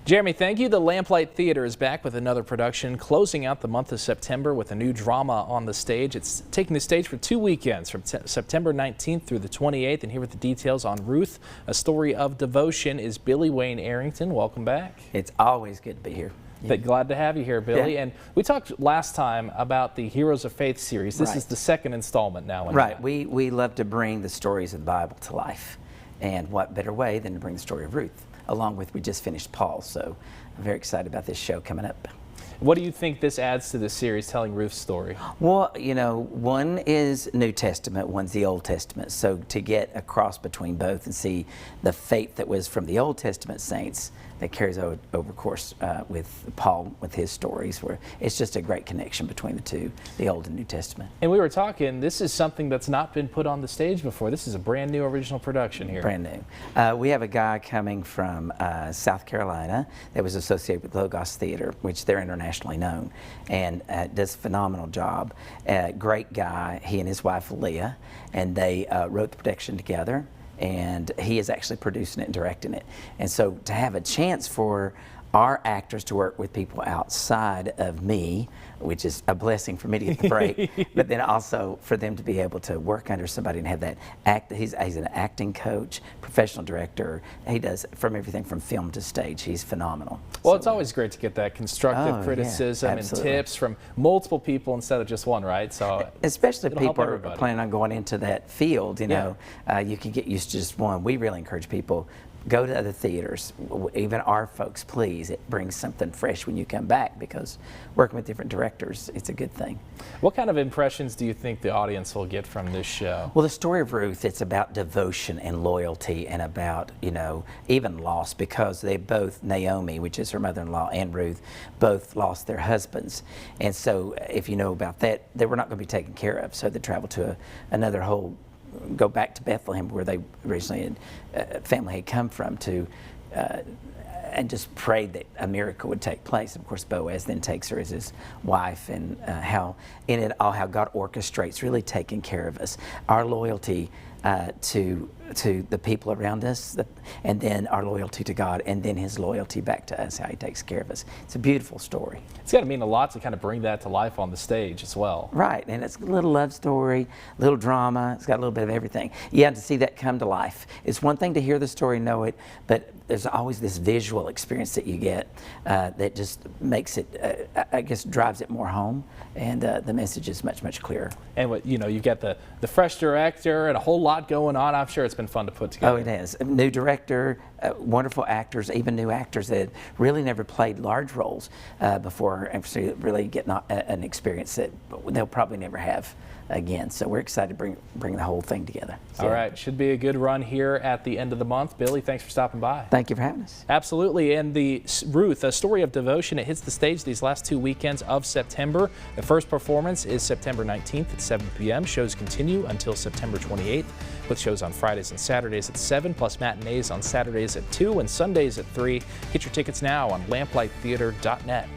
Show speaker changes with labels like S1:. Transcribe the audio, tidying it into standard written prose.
S1: Jeremy, thank you. The Lamplight Theatre is back with another production, closing out the month of September with a new drama on the stage. It's taking the stage for 2 weekends, from September 19th through the 28th. And here with the details on Ruth, a story of devotion, is Billy Wayne Arrington. Welcome back.
S2: It's always good to be here.
S1: Yeah. Glad to have you here, Billy. Yeah. And we talked last time about the Heroes of Faith series. This is the second installment now.
S2: Right. We love to bring the stories of the Bible to life. And what better way than to bring the story of Ruth, along with we just finished Paul. So I'm very excited about this show coming up.
S1: What do you think this adds to the series, telling Ruth's story?
S2: Well, you know, one is New Testament, one's the Old Testament. So to get a cross between both and see the faith that was from the Old Testament saints that carries over of course, with Paul, with his stories, where it's just a great connection between the two, the Old and New Testament.
S1: And we were talking, this is something that's not been put on the stage before. This is a brand new original production here.
S2: Brand new. We have a guy coming from South Carolina that was associated with Logos Theatre, which they're internationally known, and does a phenomenal job. Great guy, he and his wife Leah, and they wrote the production together. And he is actually producing it and directing it. And so to have a chance for our actors to work with people outside of me, which is a blessing for me to get the break, but then also for them to be able to work under somebody and have that he's an acting coach, professional director. He does from everything from film to stage. He's phenomenal.
S1: Well, so, it's always great to get that constructive criticism and tips from multiple people instead of just one, right? So
S2: especially if people are planning on going into that field, you know, you can get used to just one. We really encourage people, go to other theaters, even our folks, please. It brings something fresh when you come back, because working with different directors, it's a good thing.
S1: What kind of impressions do you think the audience will get from this show?
S2: Well, the story of Ruth, it's about devotion and loyalty, and about, you know, even loss, because they both, Naomi, which is her mother-in-law, and Ruth, both lost their husbands. And so if you know about that, they were not going to be taken care of, so they traveled to another whole, go back to Bethlehem, where they originally family had come from, to and just prayed that a miracle would take place. Of course, Boaz then takes her as his wife, and how in it all, how God orchestrates really taking care of us. Our loyalty to the people around us, and then our loyalty to God, and then His loyalty back to us, how He takes care of us. It's a beautiful story.
S1: It's got to mean a lot to kind of bring that to life on the stage as well.
S2: Right, and it's a little love story, a little drama. It's got a little bit of everything. You have to see that come to life. It's one thing to hear the story, know it, but there's always this visual experience that you get that just makes it, I guess, drives it more home, and the message is much, much clearer.
S1: And what, you know, you've got the fresh director and a whole lot going on. I'm sure it's been fun to put together.
S2: Oh, it is. A new director, wonderful actors, even new actors that really never played large roles before, and so really getting an experience that they'll probably never have again. So we're excited to bring the whole thing together. So,
S1: all right, should be a good run here at the end of the month. Billy, thanks for stopping by.
S2: Thank you for having us.
S1: Absolutely. And the Ruth, a story of devotion, it hits the stage these last 2 weekends of September. The first performance is September 19th at 7 p.m. Shows continue until September 28th, with shows on Fridays and Saturdays at 7, plus matinees on Saturdays at 2 and Sundays at 3. Get your tickets now on lamplightheatre.net.